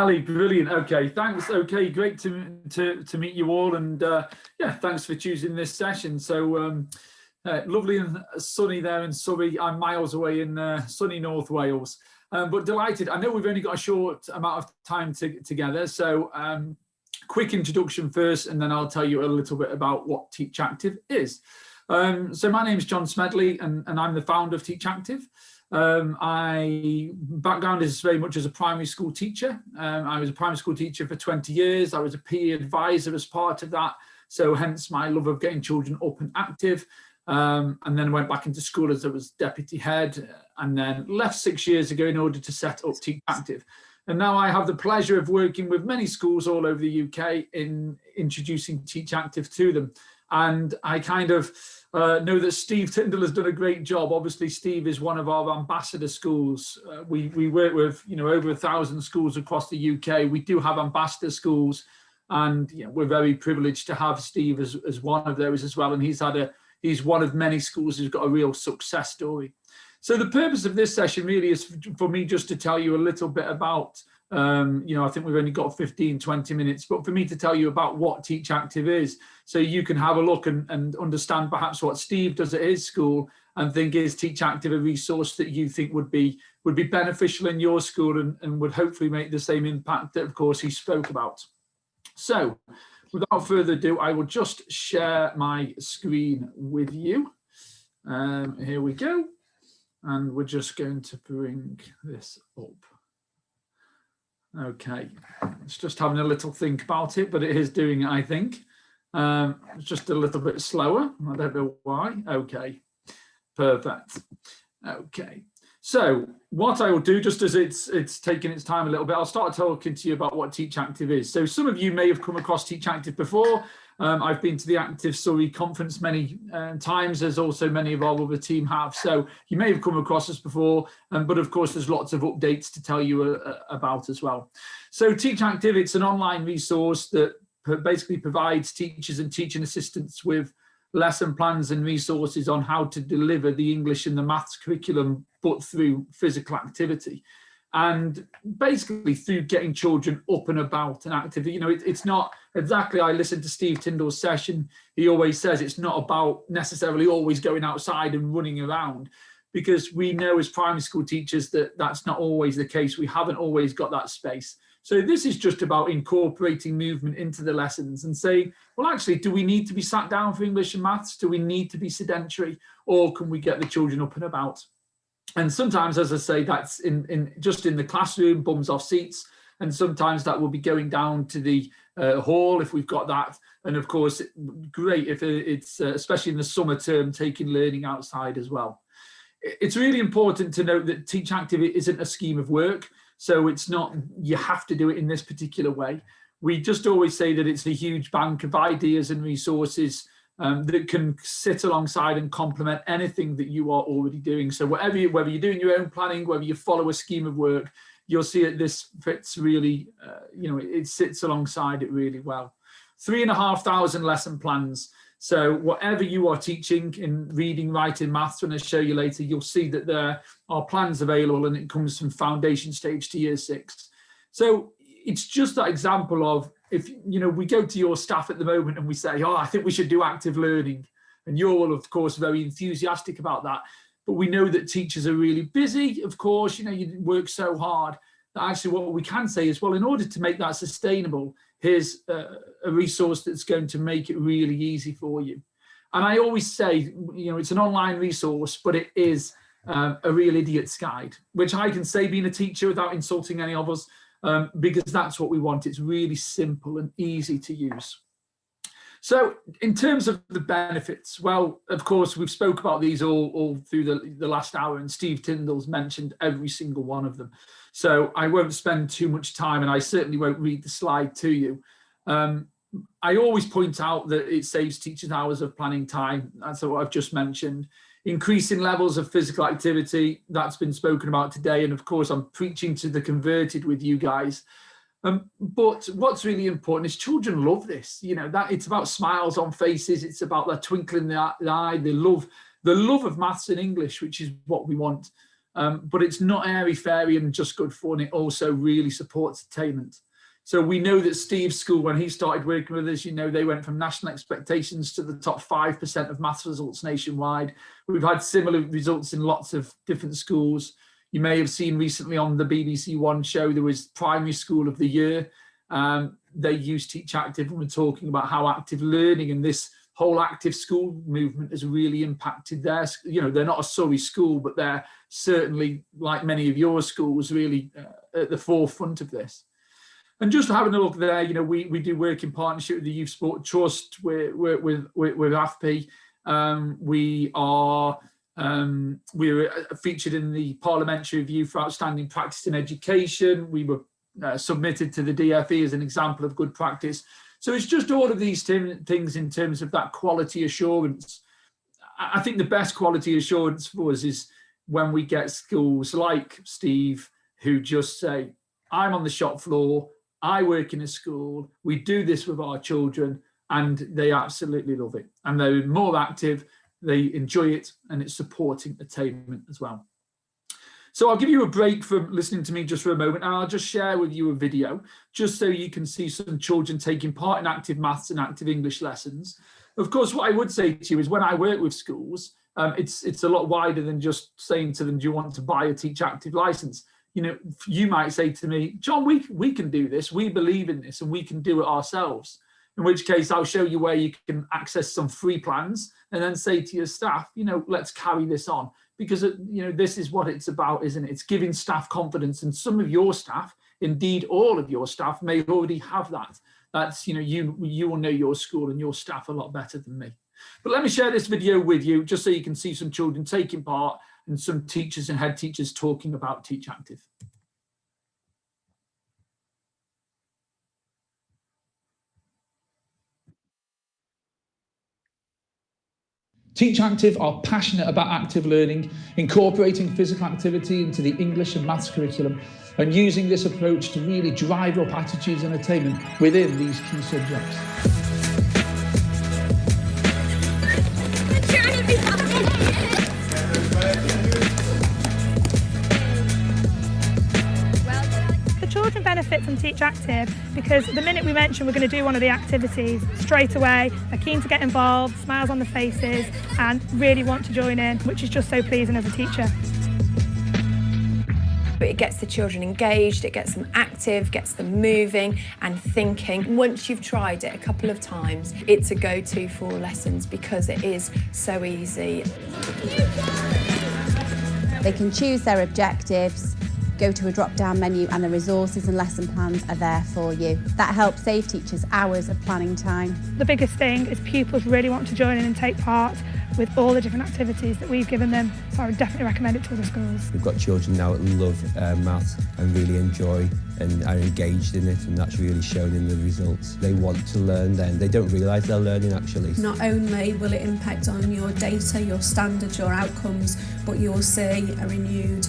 Ali, brilliant. Okay, thanks. Okay, great to meet you all, and yeah, thanks for choosing this session. So lovely and sunny there in Surrey. I'm miles away in sunny North Wales, but delighted. I know we've only got a short amount of time together, so quick introduction first, and then I'll tell you a little bit about what Teach Active is. So my name is Jon Smedley, and I'm the founder of Teach Active. My background is very much as a primary school teacher. I was a primary school teacher for 20 years. I was a PE advisor as part of that. So hence my love of getting children up and active. And then went back into school as I was deputy head, and then left 6 years ago in order to set up Teach Active. And now I have the pleasure of working with many schools all over the UK in introducing Teach Active to them. And I kind of know that Steve Tyndall has done a great job. Obviously, Steve is one of our ambassador schools. We work with over 1,000 schools across the UK. We do have ambassador schools, and we're very privileged to have Steve as one of those as well. And he's one of many schools who's got a real success story. So the purpose of this session really is for me just to tell you a little bit about, I think we've only got 15, 20 minutes, but for me to tell you about what Teach Active is, so you can have a look and understand perhaps what Steve does at his school and think, is Teach Active a resource that you think would be beneficial in your school and would hopefully make the same impact that, of course, he spoke about. So without further ado, I will just share my screen with you. Here we go. And we're just going to bring this up. Okay, it's just having a little think about it, but it is doing it, I think. It's just a little bit slower. I don't know why. Okay, perfect. Okay, so what I will do, just as it's taking its time a little bit, I'll start talking to you about what Teach Active is. So some of you may have come across Teach Active before. I've been to the Active Surrey conference many times, as also many of our other team have. So you may have come across us before, but of course there's lots of updates to tell you about as well. So Teach Active, it's an online resource that basically provides teachers and teaching assistants with lesson plans and resources on how to deliver the English and the maths curriculum, but through physical activity. And basically through getting children up and about and active. It's not exactly, I listened to Steve Tyndall's session, he always says it's not about necessarily always going outside and running around, because we know as primary school teachers that that's not always the case. We haven't always got that space. So this is just about incorporating movement into the lessons and saying, well, actually, do we need to be sat down for English and maths? Do we need to be sedentary, or can we get the children up and about? And sometimes, as I say, that's just in the classroom, bums off seats. And sometimes that will be going down to the hall if we've got that. And of course, great if it's, especially in the summer term, taking learning outside as well. It's really important to note that Teach Active isn't a scheme of work. So it's not, you have to do it in this particular way. We just always say that it's a huge bank of ideas and resources that can sit alongside and complement anything that you are already doing. So whether you're doing your own planning, whether you follow a scheme of work, you'll see that this fits really, it sits alongside it really well. 3,500 lesson plans. So whatever you are teaching in reading, writing, maths, when I show you later, you'll see that there are plans available, and it comes from foundation stage to year 6. So it's just that example of, if we go to your staff at the moment and we say, oh, I think we should do active learning, and you're all, of course, very enthusiastic about that, but we know that teachers are really busy, of course, you work so hard, that actually what we can say is, well, in order to make that sustainable, here's a resource that's going to make it really easy for you. And I always say, it's an online resource, but it is a real idiot's guide, which I can say being a teacher without insulting any of us, because that's what we want. It's really simple and easy to use. So in terms of the benefits, well, of course, we've spoke about these all through the last hour, and Steve Tyndall's mentioned every single one of them. So I won't spend too much time, and I certainly won't read the slide to you. I always point out that it saves teachers hours of planning time. That's what I've just mentioned. Increasing levels of physical activity, that's been spoken about today. And of course, I'm preaching to the converted with you guys. But what's really important is children love this. That it's about smiles on faces. It's about that twinkle in the eye, the love of maths and English, which is what we want. but it's not airy-fairy and just good fun. It also really supports attainment. So we know that Steve's school, when he started working with us, you know, they went from national expectations to the top 5% of maths results nationwide. We've had similar results in lots of different schools. You may have seen recently on the BBC One show, there was Primary School of the Year. They used Teach Active, and we're talking about how active learning and this whole active school movement has really impacted their, you know, they're not a Surrey school, but they're certainly, like many of your schools, really at the forefront of this. And just having a look there, you know, we do work in partnership with the Youth Sport Trust, with AFP. We're featured in the Parliamentary Review for Outstanding Practice in Education. We were submitted to the DFE as an example of good practice. So it's just all of these things in terms of that quality assurance. I think the best quality assurance for us is when we get schools like Steve who just say, I'm on the shop floor, I work in a school, we do this with our children, and they absolutely love it. And they're more active, they enjoy it, and it's supporting attainment as well. So I'll give you a break from listening to me just for a moment, and I'll just share with you a video, just so you can see some children taking part in active maths and active English lessons. Of course, what I would say to you is when I work with schools, it's a lot wider than just saying to them, do you want to buy a Teach Active license? You know, you might say to me, John, we can do this, we believe in this, and we can do it ourselves. In which case I'll show you where you can access some free plans and then say to your staff, you know, let's carry this on, because, you know, this is what it's about, isn't it? It's giving staff confidence, and some of your staff, indeed all of your staff, may already have that. That's, you know, you will know your school and your staff a lot better than me. But let me share this video with you just so you can see some children taking part and some teachers and head teachers talking about Teach Active. Teach Active are passionate about active learning, incorporating physical activity into the English and maths curriculum, and using this approach to really drive up attitudes and attainment within these key subjects. Children benefit from Teach Active because the minute we mention we're going to do one of the activities, straight away they're keen to get involved, smiles on the faces, and really want to join in, which is just so pleasing as a teacher. But it gets the children engaged, it gets them active, gets them moving and thinking. Once you've tried it a couple of times, it's a go-to for lessons because it is so easy. They can choose their objectives, go to a drop-down menu, and the resources and lesson plans are there for you. That helps save teachers hours of planning time. The biggest thing is pupils really want to join in and take part with all the different activities that we've given them, so I would definitely recommend it to other schools. We've got children now that love maths and really enjoy and are engaged in it, and that's really shown in the results. They want to learn then, they don't realise they're learning actually. Not only will it impact on your data, your standards, your outcomes, but you will see a renewed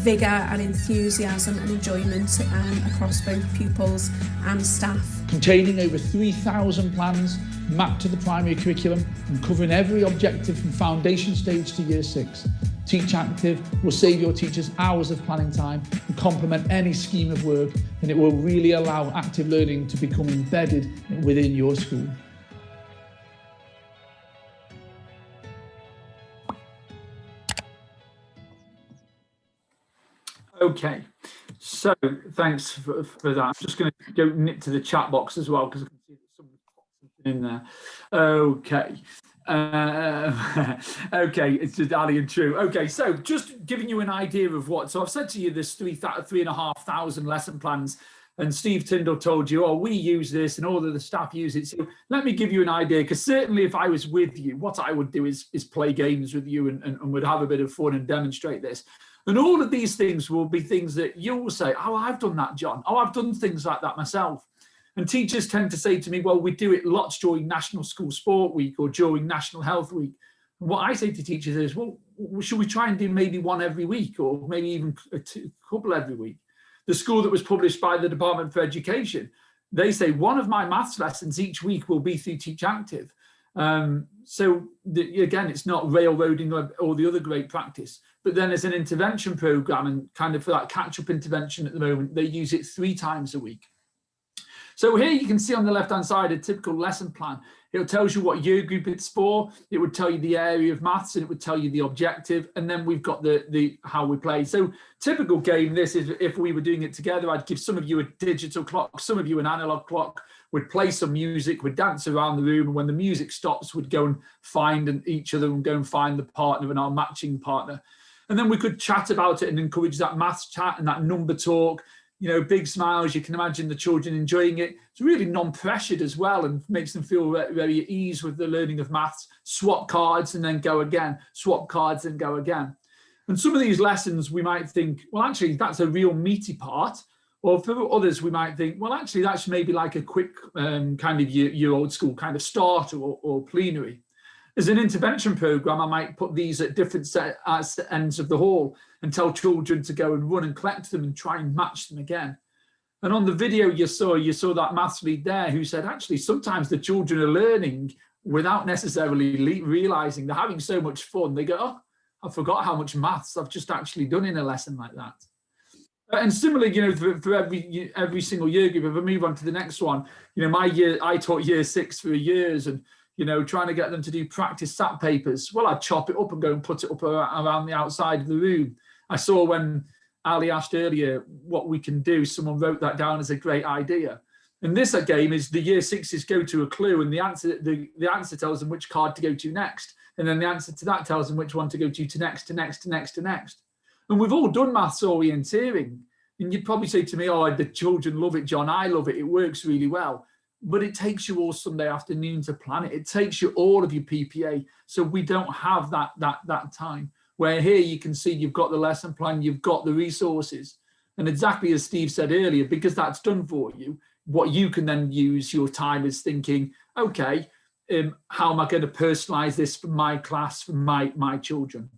vigour and enthusiasm and enjoyment across both pupils and staff. Containing over 3,000 plans mapped to the primary curriculum and covering every objective from foundation stage to year 6. Teach Active will save your teachers hours of planning time and complement any scheme of work, and it will really allow active learning to become embedded within your school. Okay, so thanks for that. I'm just going to go nip to the chat box as well because I can see that someone's popped something in there. Okay. Okay, it's just Ali and True. Okay, so just giving you an idea of what. So I've said to you there's 3,500 lesson plans, and Steve Tyndall told you, oh, we use this and all of the staff use it. So let me give you an idea, because certainly if I was with you, what I would do is play games with you and would have a bit of fun and demonstrate this. And all of these things will be things that you will say, oh, I've done that, John. Oh, I've done things like that myself. And teachers tend to say to me, well, we do it lots during National School Sport Week or during National Health Week. And what I say to teachers is, well, should we try and do maybe one every week or maybe even a couple every week? The school that was published by the Department for Education, they say one of my maths lessons each week will be through Teach Active. So again, it's not railroading all the other great practice, but then as an intervention program and kind of for that catch-up intervention at the moment, they use it 3 times a week. So here you can see on the left-hand side a typical lesson plan. It tells you what year group it's for. It would tell you the area of maths, and it would tell you the objective. And then we've got the how we play. So typical game, this is if we were doing it together, I'd give some of you a digital clock, some of you an analog clock. We'd play some music, we'd dance around the room, and when the music stops, we'd go and find each other and go and find the partner and our matching partner. And then we could chat about it and encourage that maths chat and that number talk. You know, big smiles, you can imagine the children enjoying it. It's really non-pressured as well and makes them feel very at ease with the learning of maths. Swap cards and then go again, swap cards and go again. And some of these lessons we might think, well, actually, that's a real meaty part. Or for others, we might think, well, actually, that's maybe like a quick kind of your old school kind of starter or plenary. As an intervention program, I might put these at different ends of the hall and tell children to go and run and collect them and try and match them again. And on the video you saw that maths lead there who said, actually, sometimes the children are learning without necessarily realizing they're having so much fun. They go, oh, I forgot how much maths I've just actually done in a lesson like that. And similarly, you know, for every single year group, if I move on to the next one, you know, I taught year 6 for years, and you know, trying to get them to do practice SAT papers. Well, I'd chop it up and go and put it up around the outside of the room. I saw when Ali asked earlier what we can do, someone wrote that down as a great idea. And this game is the year 6s go to a clue, and the answer tells them which card to go to next. And then the answer to that tells them which one to go to next, to next, to next, to next. And we've all done maths orienteering. And you'd probably say to me, oh, the children love it, John. I love it. It works really well. But it takes you all Sunday afternoon to plan it. It takes you all of your PPA. So we don't have that time. Where here you can see you've got the lesson plan, you've got the resources. And exactly as Steve said earlier, because that's done for you, what you can then use your time is thinking, okay, how am I going to personalize this for my class, for my children?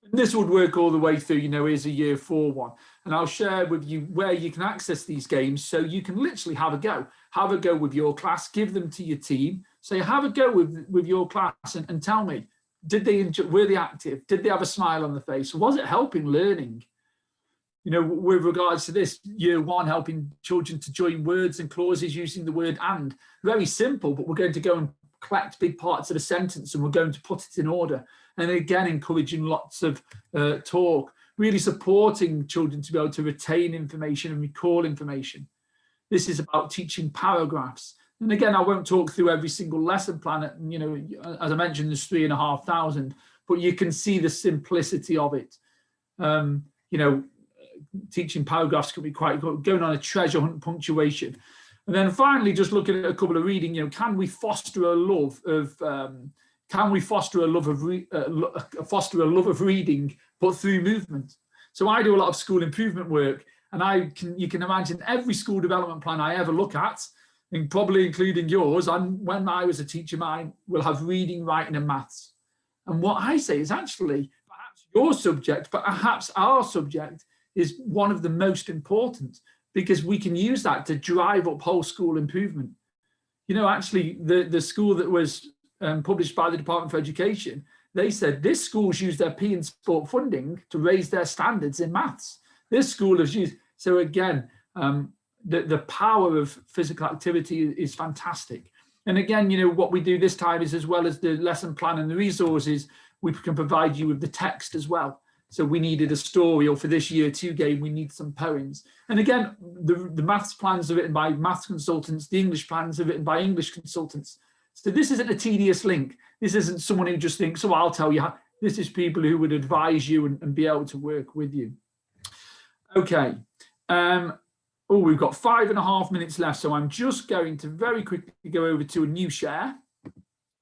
And this would work all the way through, you know, here's a year 4 one. And I'll share with you where you can access these games so you can literally have a go. Have a go with your class, give them to your team. Say, have a go with your class and tell me, did they enjoy, were they active? Did they have a smile on the face? Was it helping learning? You know, with regards to this, year 1, helping children to join words and clauses using the word and. Very simple, but we're going to go and collect big parts of a sentence and we're going to put it in order. And again, encouraging lots of talk, really supporting children to be able to retain information and recall information. This is about teaching paragraphs. And again, I won't talk through every single lesson plan. You know, as I mentioned, there's 3,500, but you can see the simplicity of it. You know, teaching paragraphs can be quite good, going on a treasure hunt punctuation. And then finally, just looking at a couple of reading, you know, can we foster a love of reading, but through movement? So I do a lot of school improvement work, and you can imagine every school development plan I ever look at, and probably including yours, and when I was a teacher, mine will have reading, writing, and maths. And what I say is actually, perhaps your subject, but perhaps our subject is one of the most important, because we can use that to drive up whole school improvement. You know, actually, the school that was published by the Department for Education, they said this school's used their P and sport funding to raise their standards in maths. This school has used, so again, the power of physical activity is fantastic. And again, you know, what we do this time is, as well as the lesson plan and the resources, we can provide you with the text as well. So we needed a story, or for this year 2 game, we need some poems. And again, the maths plans are written by maths consultants, the English plans are written by English consultants. So this isn't a tedious link. This isn't someone who just thinks, oh, I'll tell you how. This is people who would advise you and be able to work with you. Okay. Oh, we've got 5.5 minutes left. So I'm just going to very quickly go over to a new share.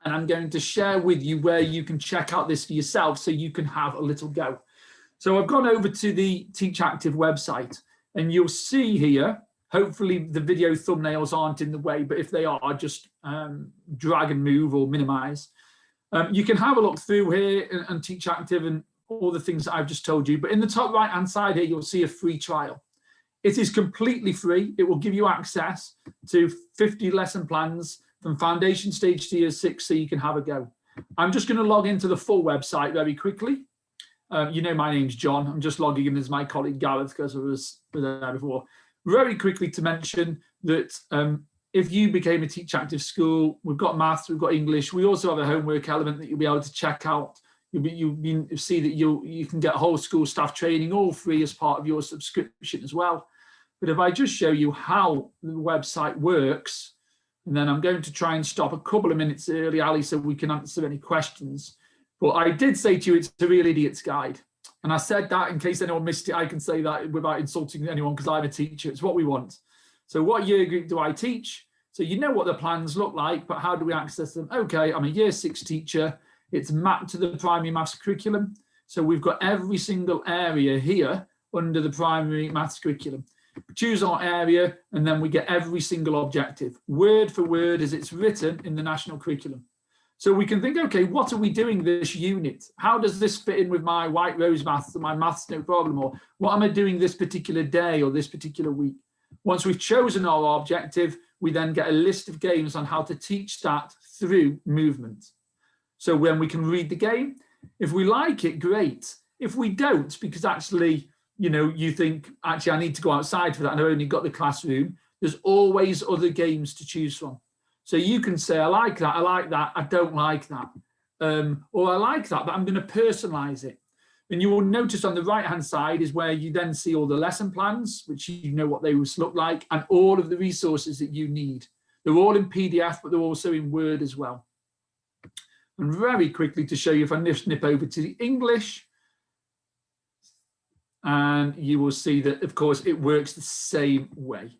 And I'm going to share with you where you can check out this for yourself so you can have a little go. So I've gone over to the Teach Active website, and you'll see here, hopefully the video thumbnails aren't in the way, but if they are, just drag and move or minimize. You can have a look through here and Teach Active and all the things that I've just told you. But in the top right-hand side here, you'll see a free trial. It is completely free. It will give you access to 50 lesson plans from foundation stage to year 6 so you can have a go. I'm just going to log into the full website very quickly. You know my name's John. I'm just logging in as my colleague Gareth because I was there before. Very quickly to mention that if you became a Teach Active school, we've got maths, we've got English. We also have a homework element that you'll be able to check out. You'll see that you can get whole school staff training all free as part of your subscription as well. But if I just show you how the website works, and then I'm going to try and stop a couple of minutes early, Ali, so we can answer any questions. But I did say to you, it's a real idiot's guide. And I said that in case anyone missed it, I can say that without insulting anyone because I'm a teacher. It's what we want. So what year group do I teach? So you know what the plans look like, but how do we access them? Okay, I'm a year 6 teacher. It's mapped to the primary maths curriculum. So we've got every single area here under the primary maths curriculum. Choose our area, and then we get every single objective, word for word as it's written in the national curriculum. So we can think, okay, what are we doing this unit? How does this fit in with my White Rose maths or my maths no problem? Or what am I doing this particular day or this particular week? Once we've chosen our objective, we then get a list of games on how to teach that through movement. So when we can read the game, if we like it, great. If we don't, because actually, you know, you think, actually, I need to go outside for that and I've only got the classroom, there's always other games to choose from. So you can say, I like that, I don't like that. Or I like that, but I'm going to personalize it. And you will notice on the right-hand side is where you then see all the lesson plans, which you know what they look like, and all of the resources that you need. They're all in PDF, but they're also in Word as well. And very quickly to show you, if I snip over to the English, and you will see that, of course, it works the same way.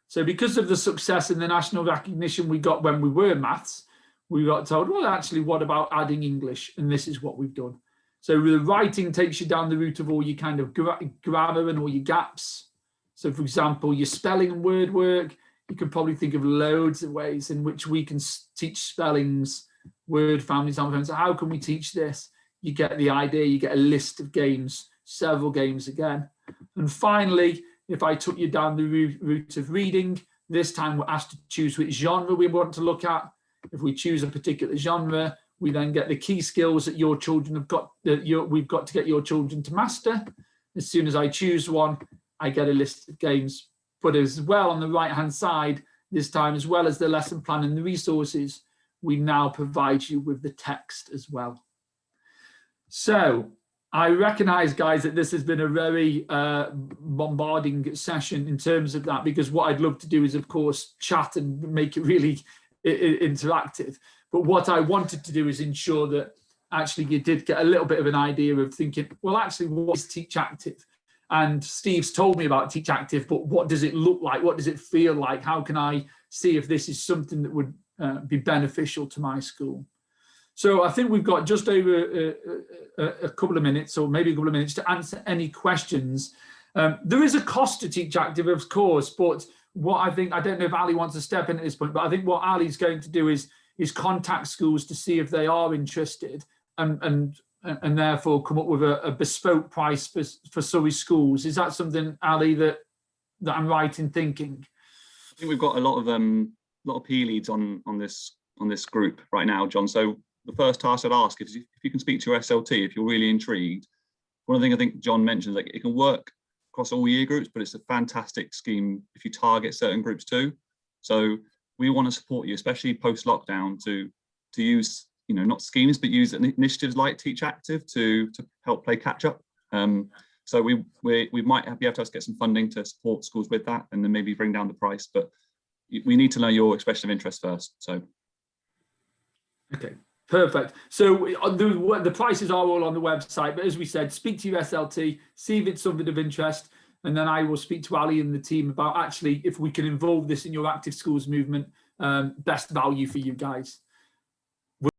So because of the success and the national recognition we got when we were maths, we got told, well, actually, what about adding English? And this is what we've done. So the writing takes you down the route of all your kind of grammar and all your gaps. So, for example, your spelling and word work, you can probably think of loads of ways in which we can teach spellings, word families, and so how can we teach this? You get the idea, you get a list of games, several games again. And finally, if I took you down the route of reading, this time we're asked to choose which genre we want to look at. If we choose a particular genre, we then get the key skills that your children have got, we've got to get your children to master. As soon as I choose one, I get a list of games. But as well on the right-hand side, this time, as well as the lesson plan and the resources, we now provide you with the text as well. So I recognize, guys, that this has been a very bombarding session in terms of that, because what I'd love to do is, of course, chat and make it really interactive. But what I wanted to do is ensure that actually you did get a little bit of an idea of thinking, well, actually, what is Teach Active? And Steve's told me about Teach Active, but what does it look like? What does it feel like? How can I see if this is something that would be beneficial to my school? So I think we've got just over a couple of minutes, or maybe a couple of minutes, to answer any questions. There is a cost to Teach Active, of course, but what I think, I don't know if Ali wants to step in at this point, but I think what Ali's going to do is contact schools to see if they are interested, and therefore come up with a bespoke price for Surrey schools. Is that something, Ali, that I'm right in thinking? I think we've got a lot of P leads on this group right now, John. So the first task I'd ask is if you can speak to your SLT, if you're really intrigued. One thing I think John mentioned, like, it can work across all year groups, but it's a fantastic scheme if you target certain groups too. So we want to support you, especially post-lockdown, to use, you know, not schemes, but use initiatives like Teach Active to help play catch up. So we might be able to get some funding to support schools with that, and then maybe bring down the price. But we need to know your expression of interest first. So, okay, perfect. So the prices are all on the website, but as we said, speak to your SLT, see if it's something of interest, and then I will speak to Ali and the team about actually if we can involve this in your active schools movement, best value for you guys.